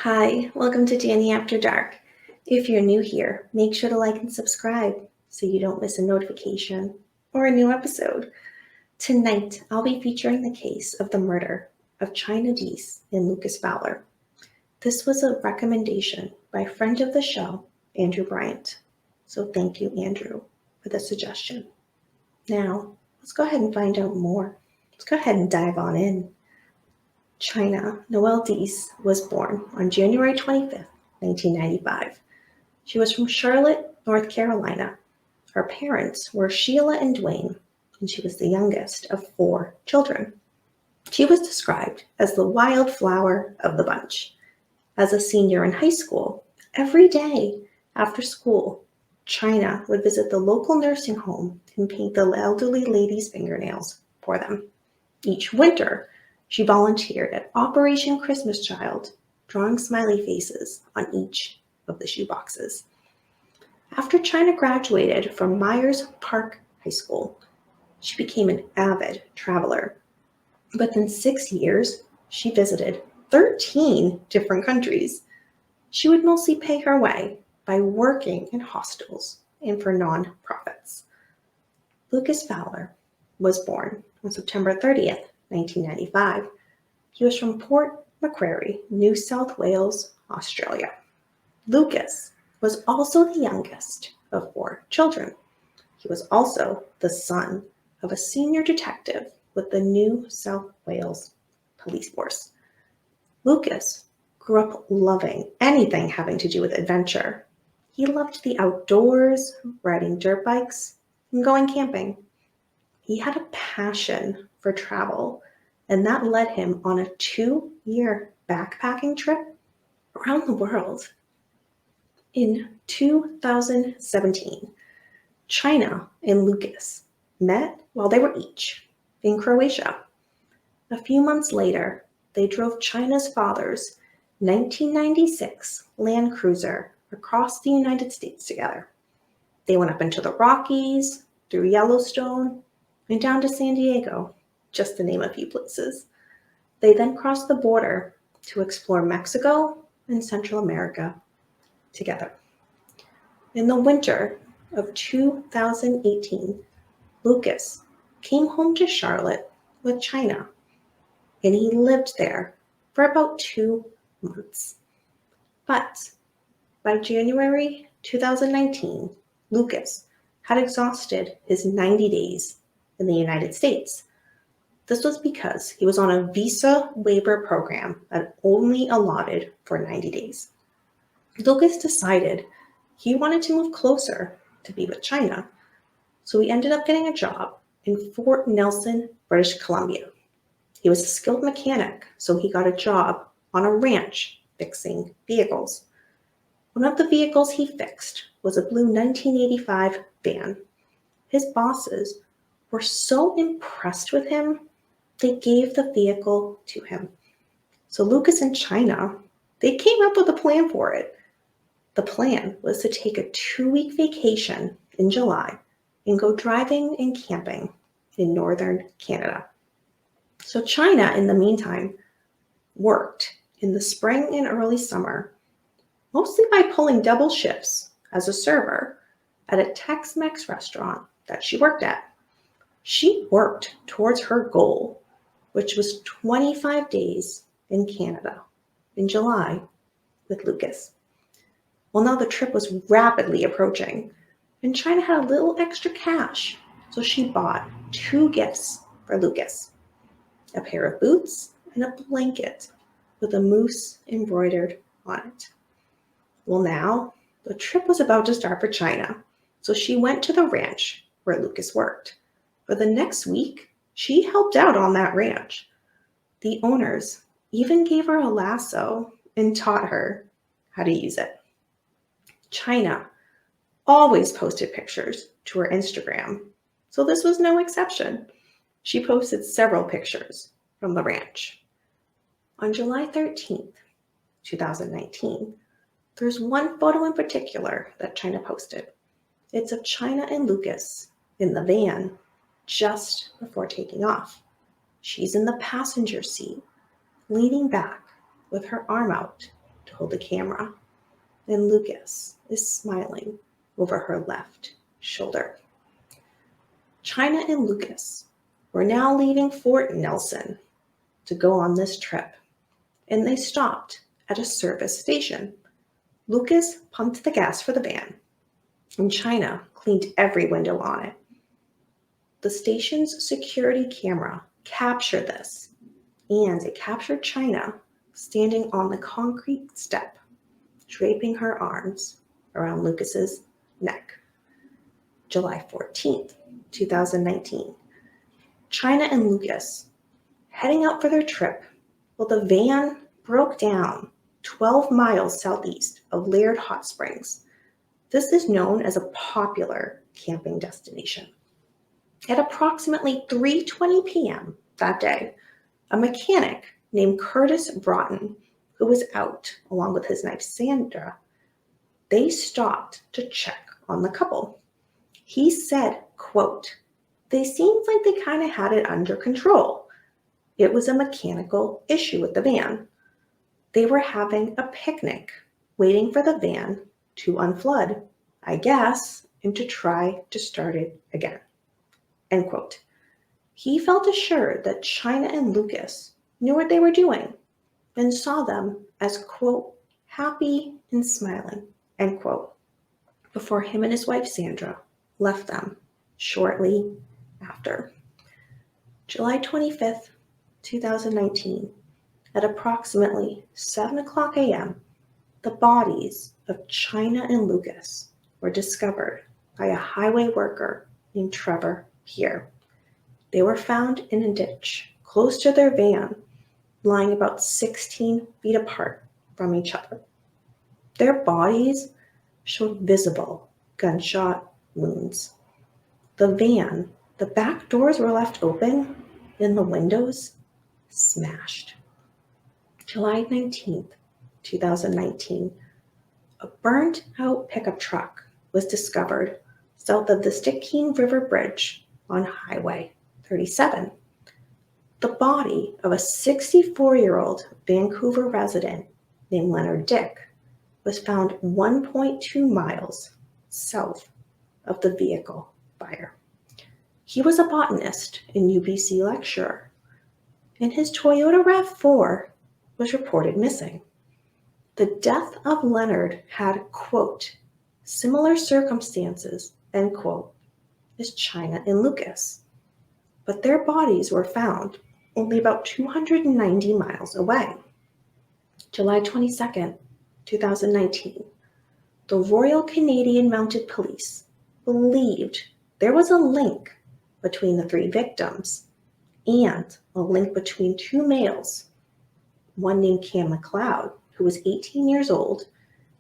Hi, welcome to Danny After Dark. If you're new here, make sure to like and subscribe so you don't miss a notification or a new episode. Tonight, I'll be featuring the case of the murder of Chynna Deese and Lucas Fowler. This was a recommendation by a friend of the show, Andrew Bryant. So thank you, Andrew, for the suggestion. Now, let's go ahead and find out more. Let's go ahead and dive on in. Chynna Noel Deese was born on January 25th, 1995. She was from Charlotte, North Carolina. Her parents were Sheila and Dwayne, and she was the youngest of 4 children. She was described as the wildflower of the bunch. As a senior in high school, every day after school, Chynna would visit the local nursing home and paint the elderly ladies' fingernails for them. Each winter, she volunteered at Operation Christmas Child, drawing smiley faces on each of the shoeboxes. After Chynna graduated from Myers Park High School, she became an avid traveler. Within 6 years, she visited 13 different countries. She would mostly pay her way by working in hostels and for nonprofits. Lucas Fowler was born on September 30th, 1995. He was from Port Macquarie, New South Wales, Australia. Lucas was also the youngest of 4 children. He was also the son of a senior detective with the New South Wales Police Force. Lucas grew up loving anything having to do with adventure. He loved the outdoors, riding dirt bikes, and going camping. He had a passion for travel, and that led him on a 2-year backpacking trip around the world. In 2017, Chynna and Lucas met while they were each in Croatia. A few months later, they drove Chynna's father's 1996 Land Cruiser across the United States together. They went up into the Rockies, through Yellowstone, and down to San Diego, just to name a few places. They then crossed the border to explore Mexico and Central America together. In the winter of 2018, Lucas came home to Charlotte with Chynna, and he lived there for about 2 months. But by January 2019, Lucas had exhausted his 90 days in the United States. This was because he was on a visa waiver program that only allotted for 90 days. Lucas decided he wanted to move closer to be with Chynna, so he ended up getting a job in Fort Nelson, British Columbia. He was a skilled mechanic, so he got a job on a ranch fixing vehicles. One of the vehicles he fixed was a blue 1985 van. His bosses were so impressed with him, they gave the vehicle to him. So Lucas and Chynna, they came up with a plan for it. The plan was to take a 2-week vacation in July and go driving and camping in northern Canada. So Chynna, in the meantime, worked in the spring and early summer, mostly by pulling double shifts as a server at a Tex-Mex restaurant that she worked at. She worked towards her goal, which was 25 days in Canada in July with Lucas. Well, now the trip was rapidly approaching, and Chynna had a little extra cash, so she bought 2 gifts for Lucas: a pair of boots and a blanket with a moose embroidered on it. Well, now the trip was about to start for Chynna, so she went to the ranch where Lucas worked. For the next week, she helped out on that ranch. The owners even gave her a lasso and taught her how to use it. Chynna always posted pictures to her Instagram, so this was no exception. She posted several pictures from the ranch. On July 13th, 2019, there's one photo in particular that Chynna posted. It's of Chynna and Lucas in the van just before taking off. She's in the passenger seat, leaning back with her arm out to to hold the camera, and Lucas is smiling over her left shoulder. Chynna and Lucas were now leaving Fort Nelson to go on this trip, and they stopped at a service station. Lucas pumped the gas for the van, and Chynna cleaned every window on it. The station's security camera captured this, and it captured Chynna standing on the concrete step, draping her arms around Lucas's neck. July 14th, 2019. Chynna and Lucas heading out for their trip. Well, the van broke down 12 miles southeast of Laird Hot Springs. This is known as a popular camping destination. At approximately 3:20 p.m. that day, a mechanic named Curtis Broughton, who was out along with his wife Sandra, they stopped to check on the couple. He said, quote, "They seemed like they kind of had it under control. It was a mechanical issue with the van. They were having a picnic, waiting for the van to unflood, I guess, and to try to start it again." End quote. He felt assured that Chynna and Lucas knew what they were doing and saw them as, quote, "happy and smiling," end quote, before him and his wife Sandra left them shortly after. July 25th, 2019, at approximately 7 o'clock a.m., the bodies of Chynna and Lucas were discovered by a highway worker named Trevor Pierre. They were found in a ditch close to their van, lying about 16 feet apart from each other. Their bodies showed visible gunshot wounds. The van, the back doors were left open and the windows smashed. July 19th, 2019, a burnt out pickup truck was discovered south of the Stickeen River Bridge on Highway 37. The body of a 64-year-old Vancouver resident named Leonard Dick was found 1.2 miles south of the vehicle fire. He was a botanist and UBC lecturer, and his Toyota RAV4 was reported missing. The death of Leonard had, quote, "similar circumstances," end quote, as Chynna and Lucas, but their bodies were found only about 290 miles away. July 22nd, 2019, the Royal Canadian Mounted Police believed there was a link between the three victims and a link between two males, one named Cam McLeod, who was 18 years old,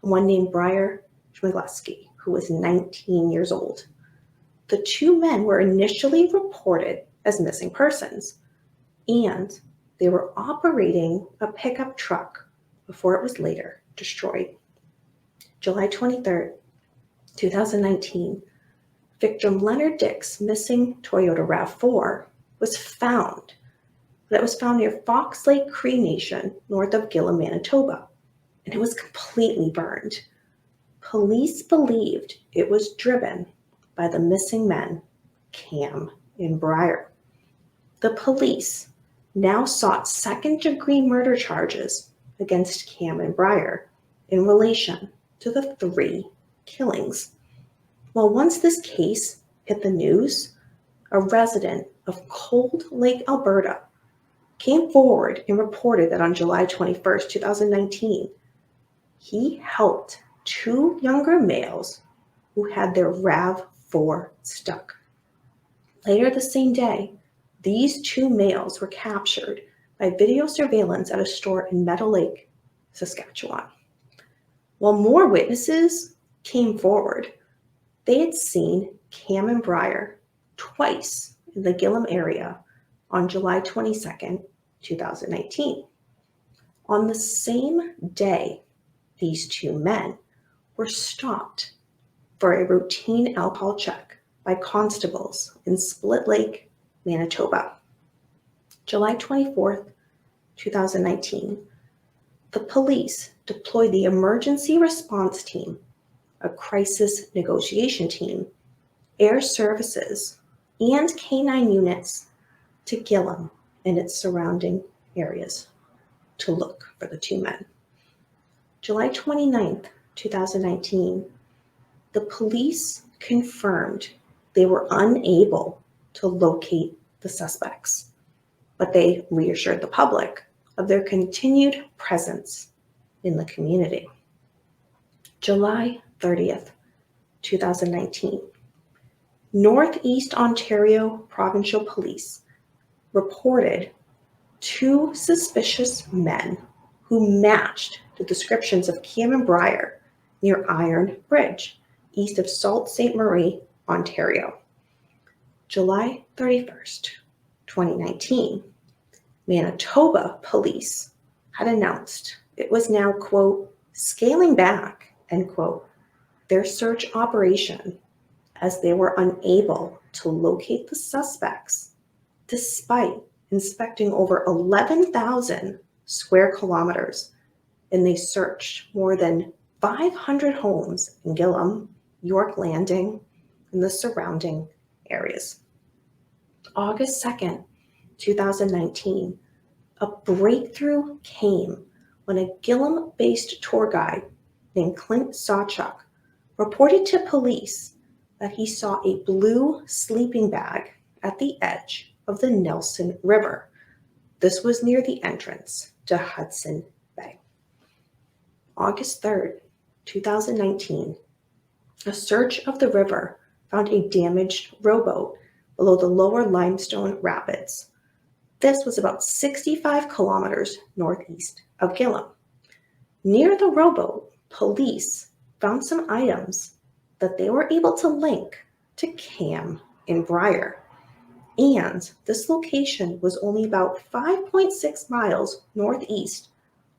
and one named Briar Schmigleski, who was 19 years old. The two men were initially reported as missing persons, and they were operating a pickup truck before it was later destroyed. July 23rd, 2019, victim Leonard Dick's missing Toyota RAV4 was found. That was found near Fox Lake Cree Nation, north of Gillum, Manitoba, and it was completely burned. Police believed it was driven by the missing men, Cam and Briar. The police now sought second-degree murder charges against Cam and Briar in relation to the three killings. Well, once this case hit the news, a resident of Cold Lake, Alberta, came forward and reported that on July 21st, 2019, he helped two younger males who had their RAV4 stuck. Later the same day, these two males were captured by video surveillance at a store in Meadow Lake, Saskatchewan. While more witnesses came forward, they had seen Cam and Briar twice in the Gillum area on July 22nd, 2019. On the same day, these two men were stopped for a routine alcohol check by constables in Split Lake, Manitoba. July 24th, 2019, the police deployed the emergency response team, a crisis negotiation team, air services, and canine units to Gillam and its surrounding areas to look for the two men. July 29th, 2019, the police confirmed they were unable to locate the suspects, but they reassured the public of their continued presence in the community. July 30th, 2019, Northeast Ontario Provincial Police reported two suspicious men who matched the descriptions of Cam and Briar near Iron Bridge, east of Sault Ste. Marie, Ontario. July 31st, 2019, Manitoba Police had announced it was now, quote, scaling back, end quote, their search operation as they were unable to locate the suspects despite inspecting over 11,000 square kilometers, and they searched more than 500 homes in Gillam, York Landing, and the surrounding areas. August 2nd, 2019, a breakthrough came when a Gillam-based tour guide named Clint Sawchuk reported to police that he saw a blue sleeping bag at the edge of the Nelson River. This was near the entrance to Hudson Bay. August 3rd, 2019, a search of the river found a damaged rowboat below the lower Limestone Rapids. This was about 65 kilometers northeast of Gillam. Near the rowboat, police found some items that they were able to link to Cam and Briar. And this location was only about 5.6 miles northeast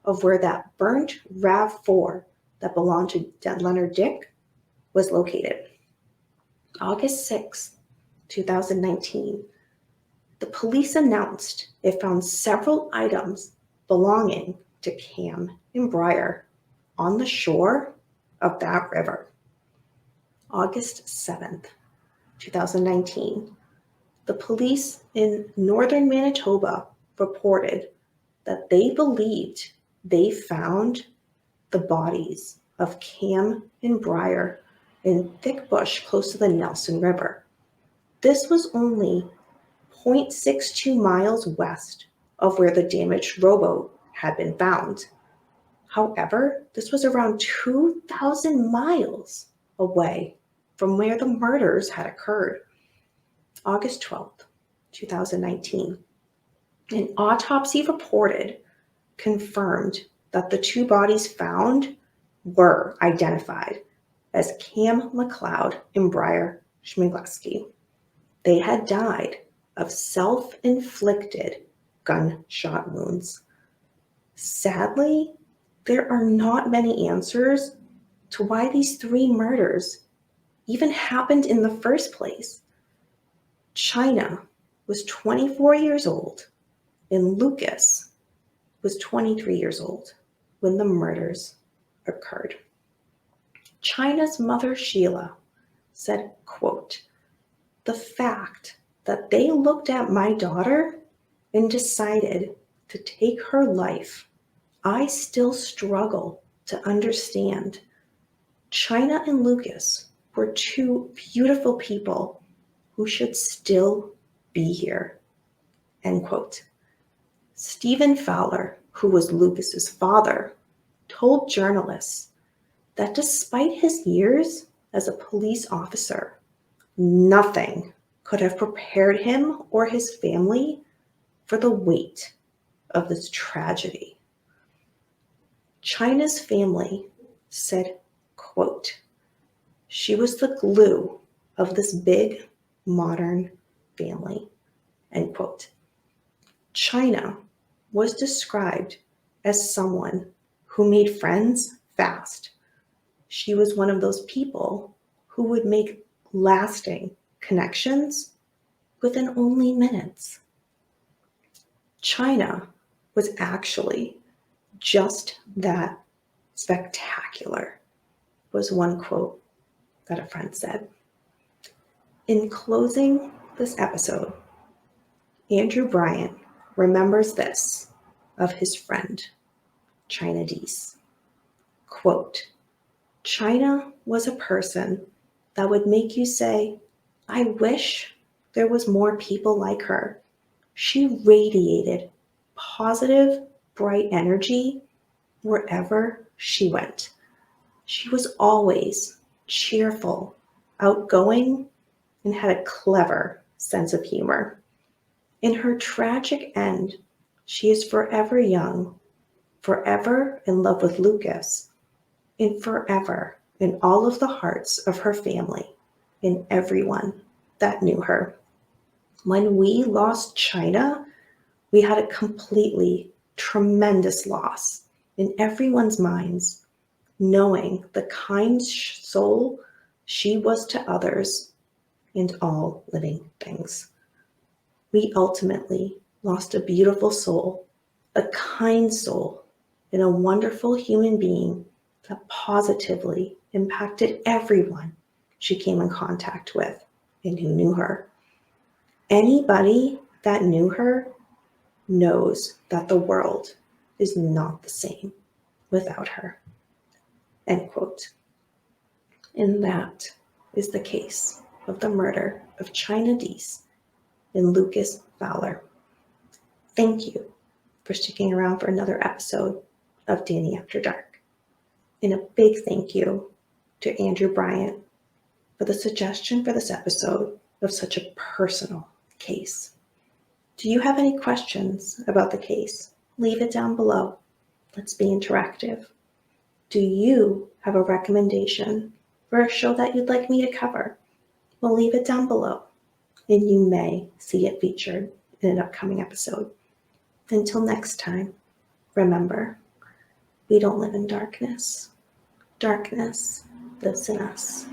of where that burnt RAV4 that belonged to Leonard Dick was located. August 6, 2019, the police announced it found several items belonging to Cam and Briar on the shore of that river. August 7th, 2019, the police in northern Manitoba reported that they believed they found the bodies of Cam and Briar in thick bush close to the Nelson River. This was only 0.62 miles west of where the damaged rowboat had been found. However, this was around 2,000 miles away from where the murders had occurred. August 12th, 2019, an autopsy confirmed that the two bodies found were identified as Cam McLeod and Briar Schmigleski. They had died of self-inflicted gunshot wounds. Sadly, there are not many answers to why these three murders even happened in the first place. Chynna was 24 years old and Lucas was 23 years old when the murders occurred. Chynna's mother, Sheila, said, quote, "The fact that they looked at my daughter and decided to take her life, I still struggle to understand. Chynna and Lucas were two beautiful people who should still be here," end quote. Stephen Fowler, who was Lucas's father, told journalists that despite his years as a police officer, nothing could have prepared him or his family for the weight of this tragedy. Chynna's family said, quote, "She was the glue of this big modern family," end quote. Chynna was described as someone who made friends fast. She was one of those people who would make lasting connections within only minutes. Chynna was actually just that spectacular, was one quote that a friend said. In closing this episode, Andrew Bryant remembers this of his friend, Chynna Deese. Quote, Chynna was a person that would make you say, I wish there was more people like her. She radiated positive, bright energy wherever she went. She was always cheerful, outgoing, and had a clever sense of humor. In her tragic end, she is forever young, forever in love with Lucas, and forever in all of the hearts of her family and everyone that knew her. When we lost Chynna, we had a completely tremendous loss in everyone's minds, knowing the kind soul she was to others and all living things. We ultimately lost a beautiful soul, a kind soul, and a wonderful human being that positively impacted everyone she came in contact with and who knew her. Anybody that knew her knows that the world is not the same without her. End quote. And that is the case of the murder of Chynna Deese and Lucas Fowler. Thank you for sticking around for another episode of Danny After Dark. And a big thank you to Andrew Bryant for the suggestion for this episode of such a personal case. Do you have any questions about the case? Leave it down below. Let's be interactive. Do you have a recommendation for a show that you'd like me to cover? Well, leave it down below, and you may see it featured in an upcoming episode. Until next time, remember, we don't live in darkness. Darkness lives in us.